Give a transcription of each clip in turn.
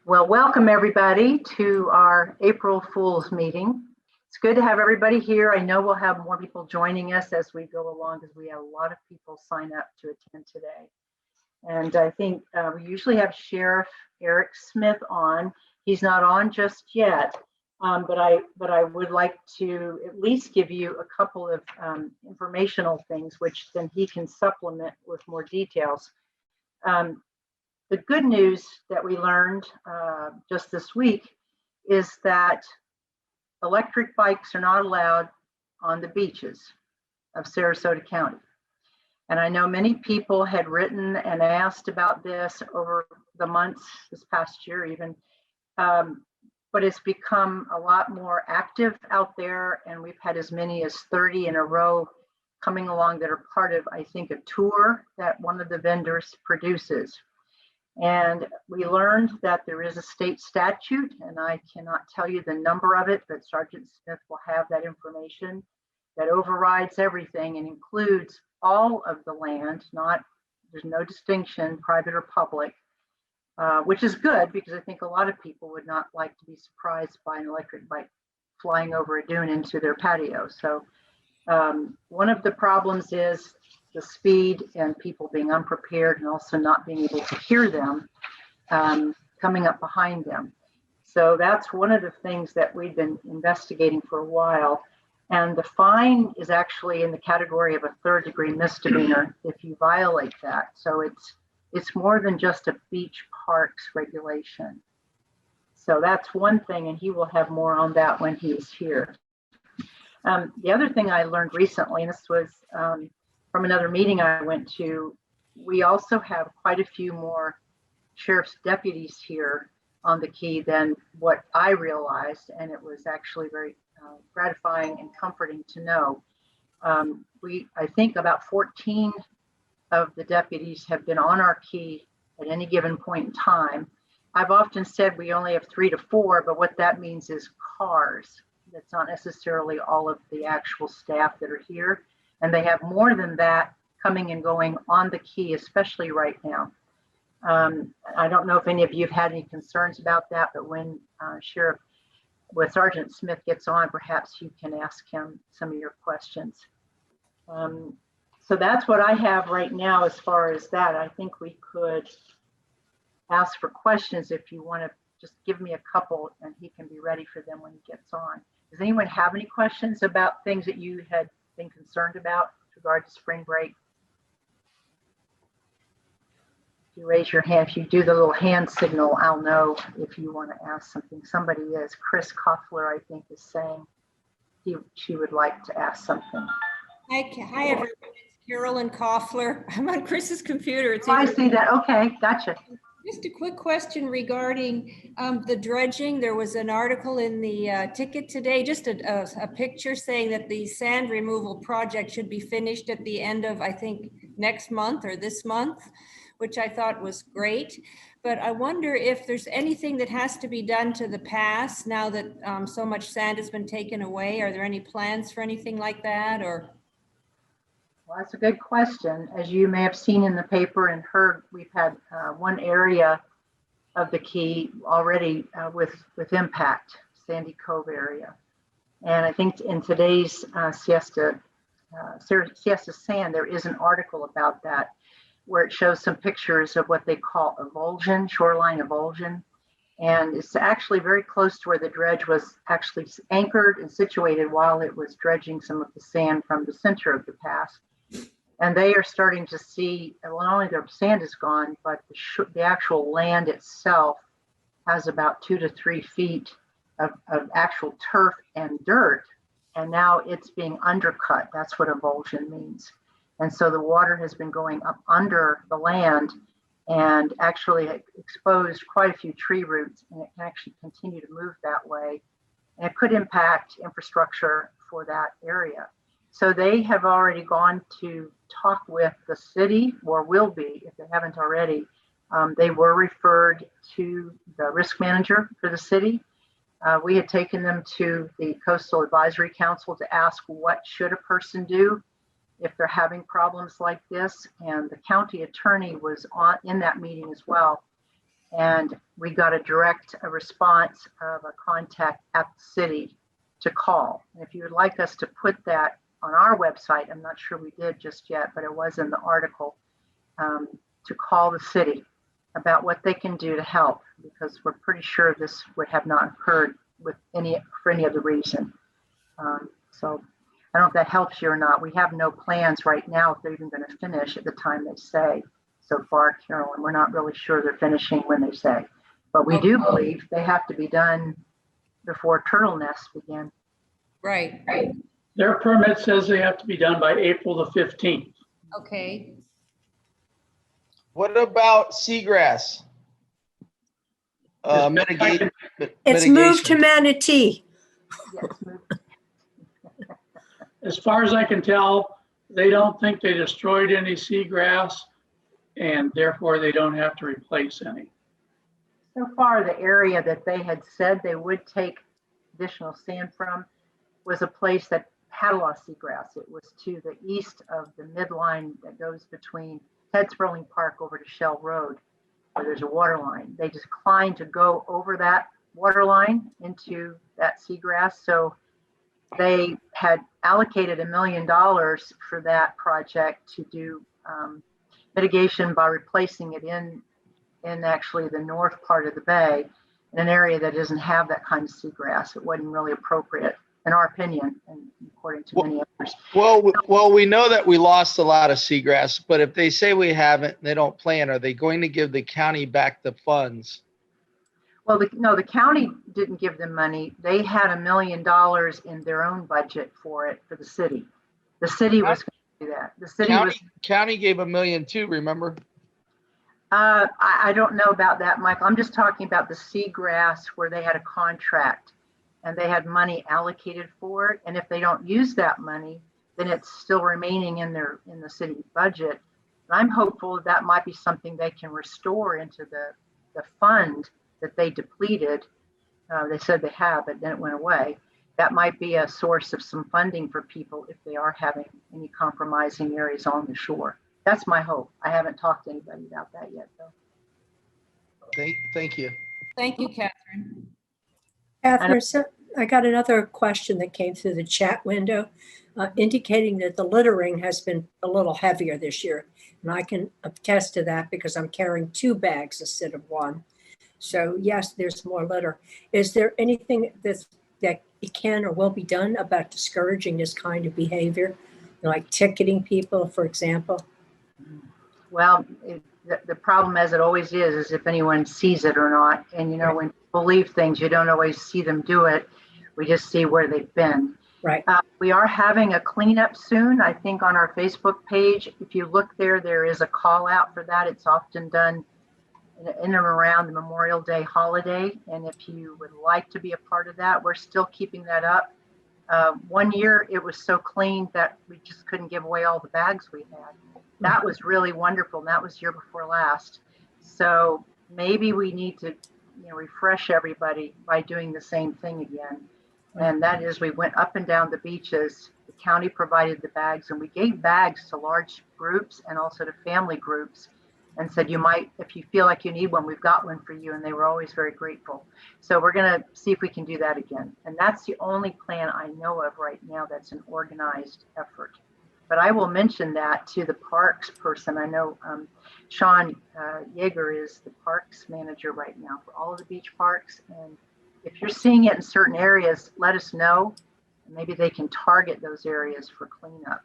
Well, welcome everybody to our April Fool's meeting. It's good to have everybody here. I know we'll have more people joining us as we go along because we have a lot of people sign up to attend today. And I think we usually have Sheriff Eric Smith on. He's not on just yet, but I would like to at least give you a couple of informational things, which then he can supplement with more details. The good news that we learned just this week is that electric bikes are not allowed on the beaches of Sarasota County. And I know many people had written and asked about this over the months this past year even, but it's become a lot more active out there, and we've had as many as 30 in a row coming along that are part of, I think, a tour that one of the vendors produces. And we learned that there is a state statute, and I cannot tell you the number of it, but Sergeant Smith will have that information that overrides everything and includes all of the land, there's no distinction, private or public, which is good because I think a lot of people would not like to be surprised by an electric bike flying over a dune into their patio. So one of the problems is the speed and people being unprepared and also not being able to hear them coming up behind them. So that's one of the things that we've been investigating for a while. And the fine is actually in the category of a third-degree misdemeanor if you violate that. So it's more than just a beach parks regulation. So that's one thing, and he will have more on that when he is here. The other thing I learned recently, and this was from another meeting I went to, we also have quite a few more sheriff's deputies here on the key than what I realized, and it was actually very gratifying and comforting to know. I think about 14 of the deputies have been on our key at any given point in time. I've often said we only have 3 to 4, but what that means is cars. That's not necessarily all of the actual staff that are here. And they have more than that coming and going on the key, especially right now. I don't know if any of you have had any concerns about that, but when Sergeant Smith gets on, perhaps you can ask him some of your questions. So that's what I have right now as far as that. I think we could ask for questions if you want to just give me a couple, and he can be ready for them when he gets on. Does anyone have any questions about things that you had been concerned about with regard to spring break? If you raise your hand, if you do the little hand signal, I'll know if you want to ask something. Somebody is, Chris Koffler, I think, is saying she would like to ask something. Hi everyone, it's Carolyn Koffler. I'm on Chris's computer. I see that, okay, gotcha. Just a quick question regarding the dredging. There was an article in the ticket today, just a picture saying that the sand removal project should be finished at the end of, I think, next month or this month, which I thought was great. But I wonder if there's anything that has to be done to the pass now that so much sand has been taken away. Are there any plans for anything like that, or? Well, that's a good question. As you may have seen in the paper and heard, we've had one area of the key already with impact, Sandy Cove area. And I think in today's Siesta Sand, there is an article about that where it shows some pictures of what they call avulsion, shoreline avulsion. And it's actually very close to where the dredge was actually anchored and situated while it was dredging some of the sand from the center of the pass. And they are starting to see, well, not only their sand is gone, but the actual land itself has about 2 to 3 feet of actual turf and dirt. And now it's being undercut. That's what avulsion means. And so the water has been going up under the land and actually exposed quite a few tree roots, and it can actually continue to move that way. And it could impact infrastructure for that area. So they have already gone to talk with the city, or will be, if they haven't already. They were referred to the risk manager for the city. We had taken them to the Coastal Advisory Council to ask what should a person do if they're having problems like this. And the county attorney was in that meeting as well. And we got a direct response of a contact at the city to call. And if you would like us to put that on our website, I'm not sure we did just yet, but it was in the article, to call the city about what they can do to help, because we're pretty sure this would have not occurred for any other reason. So I don't know if that helps you or not. We have no plans right now if they're even going to finish at the time they say. So far, Carolyn, we're not really sure they're finishing when they say, but we do believe they have to be done before turtle nests begin. Right. Their permit says they have to be done by April the 15th. Okay. What about seagrass? Mitigate. It's moved to Manatee. Yes, As far as I can tell, they don't think they destroyed any seagrass, and therefore they don't have to replace any. so far, the area that they had said they would take additional sand from was a place that had a lot of seagrass. It was to the east of the midline that goes between Ted Sperling Park over to Shell Road, where there's a water line. They declined to go over that water line into that seagrass. So they had allocated $1 million for that project to do mitigation by replacing it in actually the north part of the bay, in an area that doesn't have that kind of seagrass. It wasn't really appropriate, in our opinion, and according to many others. Well, we know that we lost a lot of seagrass, but if they say we haven't, they don't plan, are they going to give the county back the funds? Well, no, the county didn't give them money. They had $1 million in their own budget for it, for the city. The city was going to do that. The city County gave $1 million too, remember? I don't know about that, Michael. I'm just talking about the seagrass where they had a contract and they had money allocated for it. And if they don't use that money, then it's still remaining in the city budget. And I'm hopeful that might be something they can restore into the fund that they depleted. They said they have, but then it went away. That might be a source of some funding for people if they are having any compromising areas on the shore. That's my hope. I haven't talked to anybody about that yet, though. Thank you. Thank you, Catherine. Catherine, so I got another question that came through the chat window, indicating that the littering has been a little heavier this year. And I can attest to that because I'm carrying 2 bags instead of 1. So yes, there's more litter. Is there anything that it can or will be done about discouraging this kind of behavior? Like ticketing people, for example? Well, the problem, as it always is if anyone sees it or not. And, when people leave things, you don't always see them do it. We just see where they've been. Right. We are having a cleanup soon, I think, on our Facebook page. If you look there is a call out for that. It's often done in and around the Memorial Day holiday. And if you would like to be a part of that, we're still keeping that up. One year it was so clean that we just couldn't give away all the bags we had. That was really wonderful. And that was year before last. So maybe we need to refresh everybody by doing the same thing again. And that is, we went up and down the beaches. The county provided the bags, and we gave bags to large groups and also to family groups, and said, if you feel like you need one, we've got one for you. And they were always very grateful. So we're going to see if we can do that again. And that's the only plan I know of right now that's an organized effort. But I will mention that to the parks person. I know Sean Yeager is the parks manager right now for all of the beach parks. And if you're seeing it in certain areas, let us know. And maybe they can target those areas for cleanup.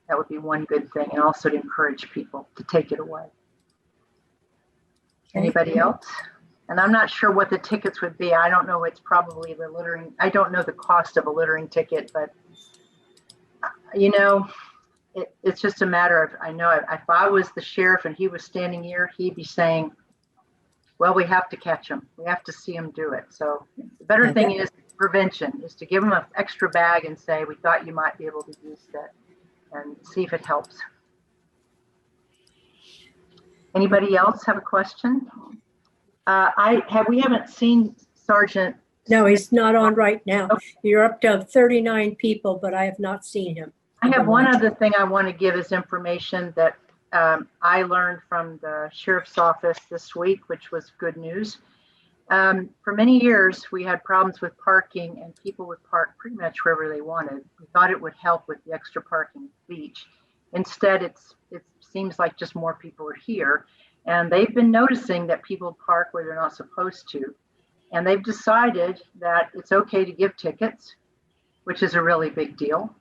That would be one good thing. And also to encourage people to take it away. Anybody else? And I'm not sure what the tickets would be. I don't know. It's probably the littering. I don't know the cost of a littering ticket, but it's just a matter of, I know if I was the sheriff and he was standing here, he'd be saying, well, we have to catch them. We have to see them do it. So the better thing is prevention, is to give them an extra bag and say, we thought you might be able to use that, and see if it helps. Anybody else have a question? We haven't seen Sergeant. No, he's not on right now. Okay. You're up to 39 people, but I have not seen him. I have one other thing I want to give as information that I learned from the sheriff's office this week, which was good news. For many years, we had problems with parking and people would park pretty much wherever they wanted. We thought it would help with the extra parking at the beach. Instead, it seems like just more people are here. And they've been noticing that people park where they're not supposed to. And they've decided that it's okay to give tickets, which is a really big deal.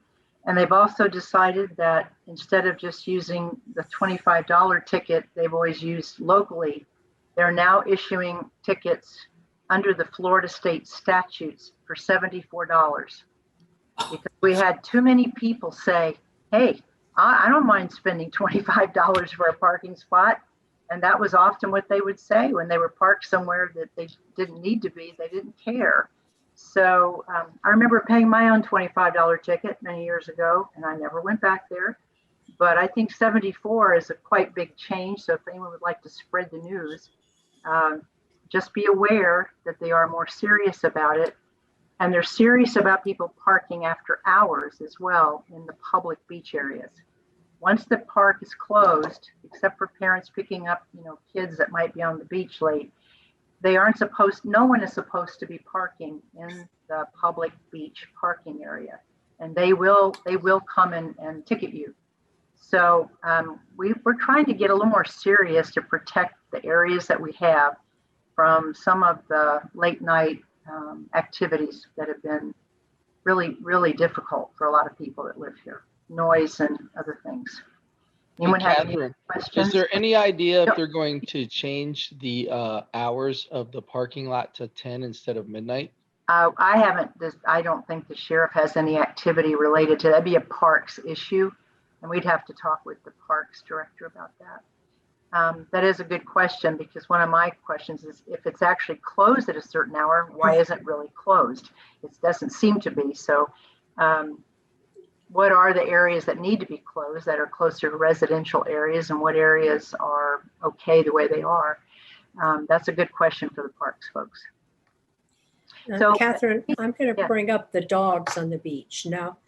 And they've also decided that instead of just using the $25 ticket they've always used locally, they're now issuing tickets under the Florida state statutes for $74. Because we had too many people say, hey, I don't mind spending $25 for a parking spot. And that was often what they would say when they were parked somewhere that they didn't need to be. They didn't care. So I remember paying my own $25 ticket many years ago, and I never went back there. But I think 74 is a quite big change. So if anyone would like to spread the news, just be aware that they are more serious about it. And they're serious about people parking after hours as well in the public beach areas. Once the park is closed, except for parents picking up, kids that might be on the beach late, no one is supposed to be parking in the public beach parking area. And they will come and ticket you. So we're trying to get a little more serious to protect the areas that we have from some of the late night activities that have been really, really difficult for a lot of people that live here. Noise and other things. Anyone have any questions? Is there any idea if they're going to change the hours of the parking lot to 10 instead of midnight? I don't think the sheriff has any activity related to that. That'd be a parks issue, and we'd have to talk with the parks director about that. That is a good question, because one of my questions is if it's actually closed at a certain hour, why isn't it really closed? It doesn't seem to be. So what are the areas that need to be closed that are closer to residential areas, and what areas are okay the way they are? That's a good question for the parks folks. So Catherine, I'm going to bring up the dogs on the beach now.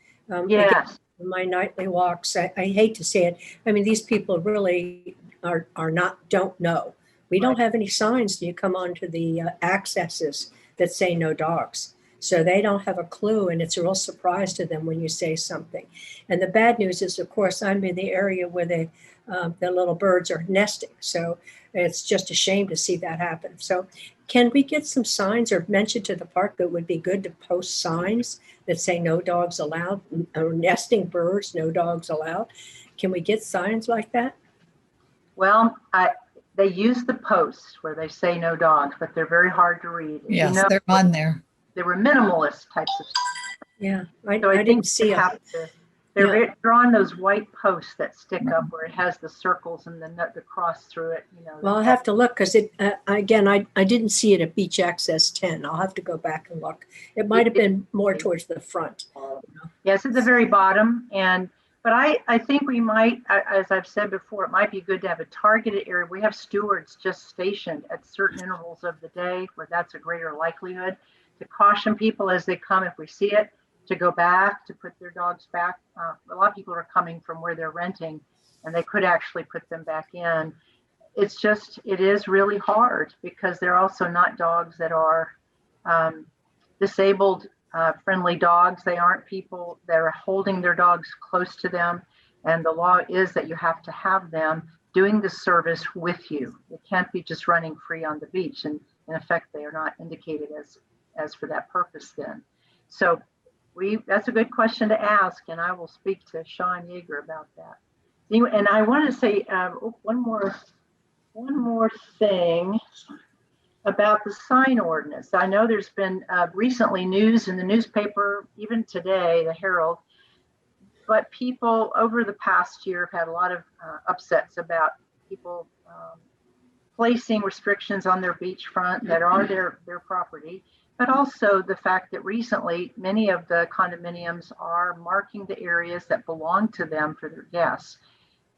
Yes. Again, my nightly walks, I hate to say it. I mean, these people really don't know. We don't have any signs when you come onto the accesses that say no dogs. So they don't have a clue, and it's a real surprise to them when you say something. And the bad news is, of course, I'm in the area where the little birds are nesting. So it's just a shame to see that happen. So can we get some signs or mention to the park that it would be good to post signs that say no dogs allowed, or nesting birds, no dogs allowed? Can we get signs like that? Well, they use the posts where they say no dogs, but they're very hard to read. Yes, they're on there. They were minimalist types of stuff. Yeah, So I didn't see it. They're on those white posts that stick up where it has the circles and the cross through it. Well, I'll have to look, because again, I didn't see it at Beach Access 10. I'll have to go back and look. It might have been more towards the front. Yes, at the very bottom. But I think we might, as I've said before, it might be good to have a targeted area. We have stewards just stationed at certain intervals of the day where that's a greater likelihood to caution people as they come, if we see it, to go back, to put their dogs back. A lot of people are coming from where they're renting, and they could actually put them back in. It is really hard, because they're also not dogs that are disabled friendly dogs. They aren't people that are holding their dogs close to them. And the law is that you have to have them doing the service with you. It can't be just running free on the beach. And in effect, they are not indicated as for that purpose then. So that's a good question to ask, and I will speak to Sean Yeager about that. And I want to say one more thing about the sign ordinance. I know there's been recently news in the newspaper, even today, the Herald, but people over the past year have had a lot of upsets about people placing restrictions on their beachfront that are their property. But also the fact that recently many of the condominiums are marking the areas that belong to them for their guests.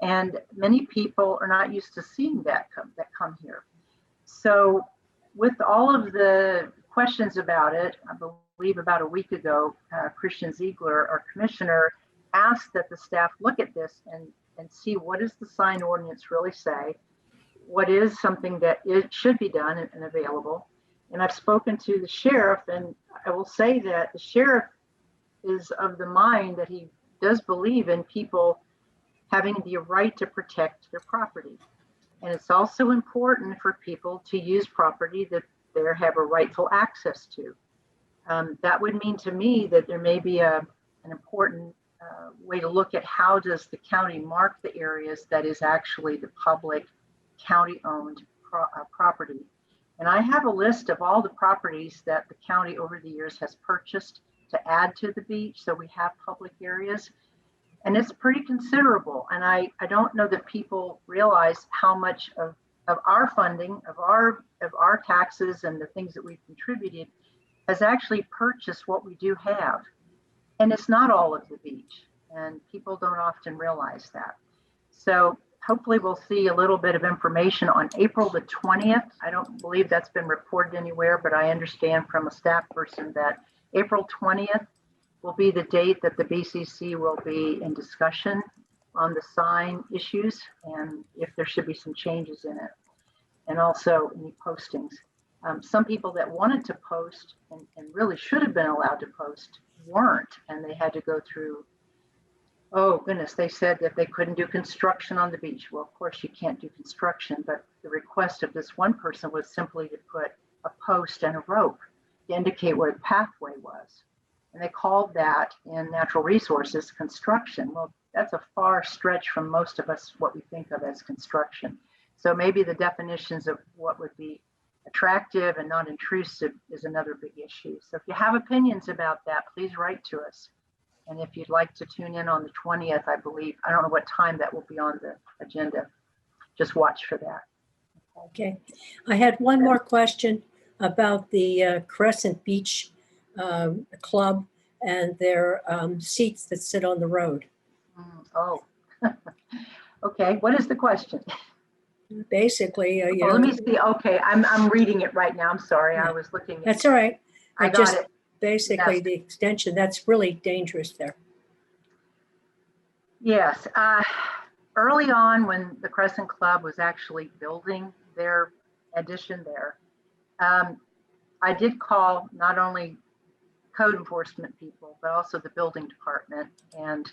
And many people are not used to seeing that come here. So with all of the questions about it, I believe about a week ago, Christian Ziegler, our commissioner, asked that the staff look at this and see what does the sign ordinance really say? What is something that it should be done and available? And I've spoken to the sheriff, and I will say that the sheriff is of the mind that he does believe in people having the right to protect their property. And it's also important for people to use property that they have a rightful access to. That would mean to me that there may be an important way to look at how does the county mark the areas that is actually the public county-owned property. And I have a list of all the properties that the county over the years has purchased to add to the beach, so we have public areas. And it's pretty considerable. And I don't know that people realize how much of our funding, of our taxes and the things that we've contributed has actually purchased what we do have. And it's not all of the beach. And people don't often realize that. So hopefully we'll see a little bit of information on April the 20th. I don't believe that's been reported anywhere, but I understand from a staff person that April 20th will be the date that the BCC will be in discussion on the sign issues and if there should be some changes in it, and also any postings. Some people that wanted to post and really should have been allowed to post weren't, and they had to go through, oh goodness, they said that they couldn't do construction on the beach. Well, of course you can't do construction, but the request of this one person was simply to put a post and a rope to indicate where the pathway was. And they called that in natural resources construction. Well, that's a far stretch from most of us what we think of as construction. So maybe the definitions of what would be attractive and not intrusive is another big issue. So if you have opinions about that, please write to us. And if you'd like to tune in on the 20th, I believe, I don't know what time that will be on the agenda. Just watch for that. Okay. I had one more question about the Crescent Beach Club and their seats that sit on the road. Oh, okay. What is the question? Basically, you know, Let me see. Okay, I'm reading it right now. I'm sorry. Yeah. I was looking at that's all right. I got it. Basically, Yes. the extension, that's really dangerous there. Yes. Early on, when the Crescent Club was actually building their addition there, I did call not only code enforcement people, but also the building department and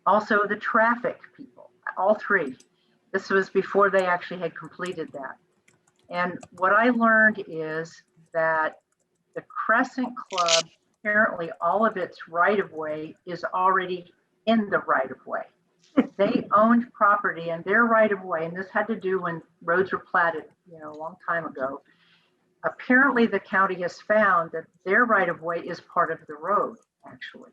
also the traffic people, all three. This was before they actually had completed that. And what I learned is that the Crescent Club, apparently all of its right-of-way is already in the right-of-way. They owned property and their right-of-way, and this had to do when roads were platted, a long time ago. Apparently the county has found that their right-of-way is part of the road, actually.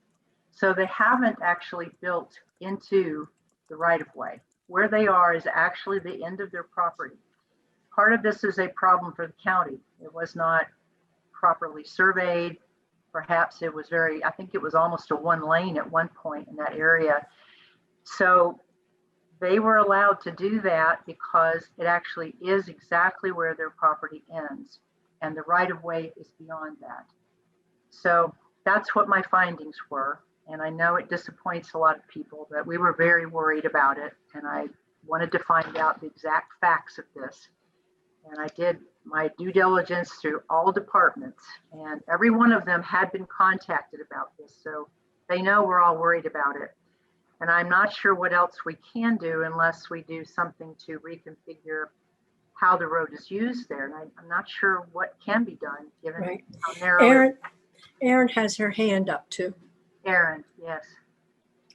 So they haven't actually built into the right-of-way. Where they are is actually the end of their property. Part of this is a problem for the county. It was not properly surveyed. Perhaps it was I think it was almost a one lane at one point in that area. So they were allowed to do that because it actually is exactly where their property ends. And the right of way is beyond that. So that's what my findings were. And I know it disappoints a lot of people, but we were very worried about it. And I wanted to find out the exact facts of this. And I did my due diligence through all departments, and every one of them had been contacted about this. So they know we're all worried about it. And I'm not sure what else we can do unless we do something to reconfigure how the road is used there. And I'm not sure what can be done given Right. how narrow. Erin has her hand up too. Erin, yes.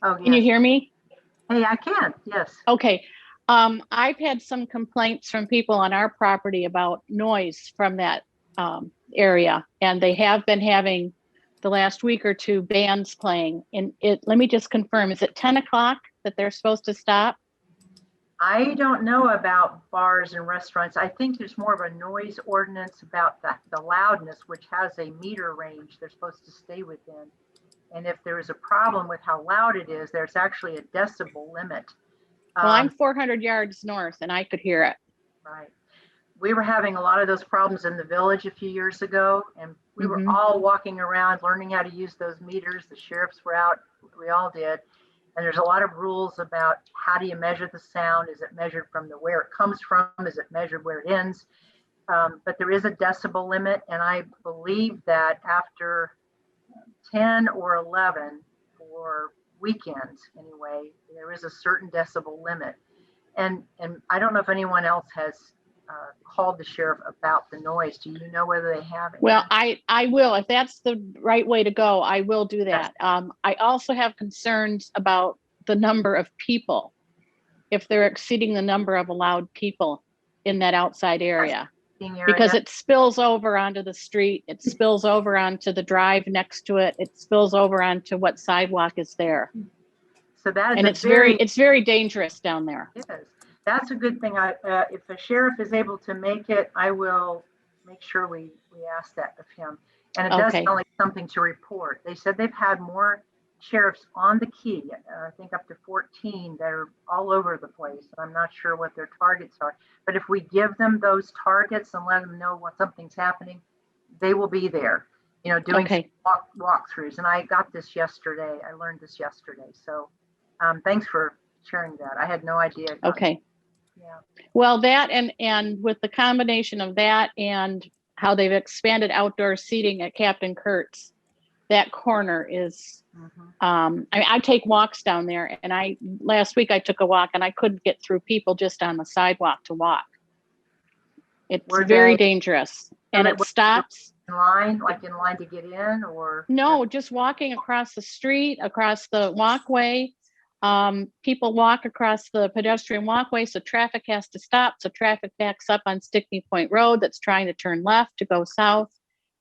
Oh, Can you yes. hear me? Hey, I can, yes. Okay. I've had some complaints from people on our property about noise from that area, and they have been having the last week or two bands playing. And let me just confirm, is it 10 o'clock that they're supposed to stop? I don't know about bars and restaurants. I think there's more of a noise ordinance about the loudness, which has a meter range they're supposed to stay within. And if there is a problem with how loud it is, there's actually a decibel limit. Well, I'm 400 yards north and I could hear it. Right. We were having a lot of those problems in the village a few years ago, and we were Mhm. all walking around learning how to use those meters. The sheriffs were out, we all did. And there's a lot of rules about how do you measure the sound? Is it measured from where it comes from? Is it measured where it ends? But there is a decibel limit, and I believe that after 10 or 11 for weekends anyway, there is a certain decibel limit. And I don't know if anyone else has called the sheriff about the noise. Do you know whether they have? Well, I will, if that's the right way to go, I will do that. I also have concerns about the number of people, if they're exceeding the number of allowed people in that outside area. Because it spills over onto the street, it spills over onto the drive next to it, it spills over onto what sidewalk is there. So that is, and it's very dangerous down there. It is. That's a good thing. If the sheriff is able to make it, I will make sure we ask that of him. And it does sound like something to report. They said they've had more sheriffs on the key, I think up to 14 that are all over the place. And I'm not sure what their targets are. But if we give them those targets and let them know when something's happening, they will be there, you know, doing walkthroughs. And I got this yesterday. I learned this yesterday. So thanks for sharing that. I had no idea. Okay. Yeah. Well, that and with the combination of that and how they've expanded outdoor seating at Captain Kurt's, that corner is, I take walks down there, and last week I took a walk and I couldn't get through people just on the sidewalk to walk. It's very dangerous, and it stops. In line, like in line to get in, or? No, just walking across the street, across the walkway. People walk across the pedestrian walkway, so traffic has to stop. So traffic backs up on Stickney Point Road that's trying to turn left to go south.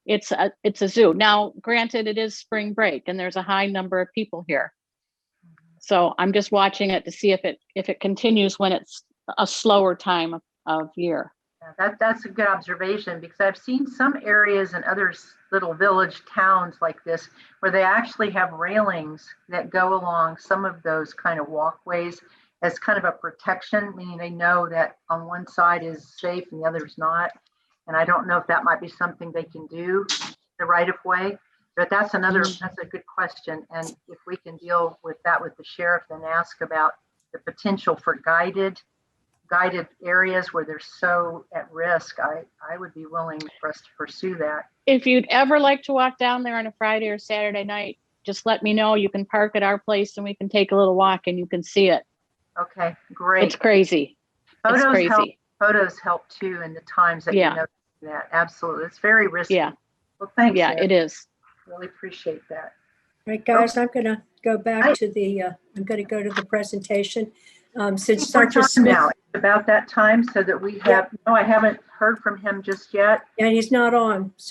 It's a zoo. Now, granted, it is spring break and there's a high number of people here. So I'm just watching it to see if it continues when it's a slower time of year. Yeah, that's a good observation, because I've seen some areas in other little village towns like this where they actually have railings that go along some of those kind of walkways as kind of a protection, meaning they know that on one side is safe and the other is not. And I don't know if that might be something they can do the right of way, but that's a good question. And if we can deal with that with the sheriff, then ask about the potential for guided areas where they're so at risk, I would be willing for us to pursue that. If you'd ever like to walk down there on a Friday or Saturday night, just let me know. You can park at our place and we can take a little walk and you can see it. Okay, great. It's crazy. It's crazy. Photos help too in the times that you know that. Absolutely. It's very risky. Yeah. Well, thanks. Yeah, Sarah. it is. Really appreciate that. All right, guys, I'm going to go back to the presentation. Since Dr. Smith. Now, it's about that time so that we have, no, I haven't heard from him just yet. And he's not on. So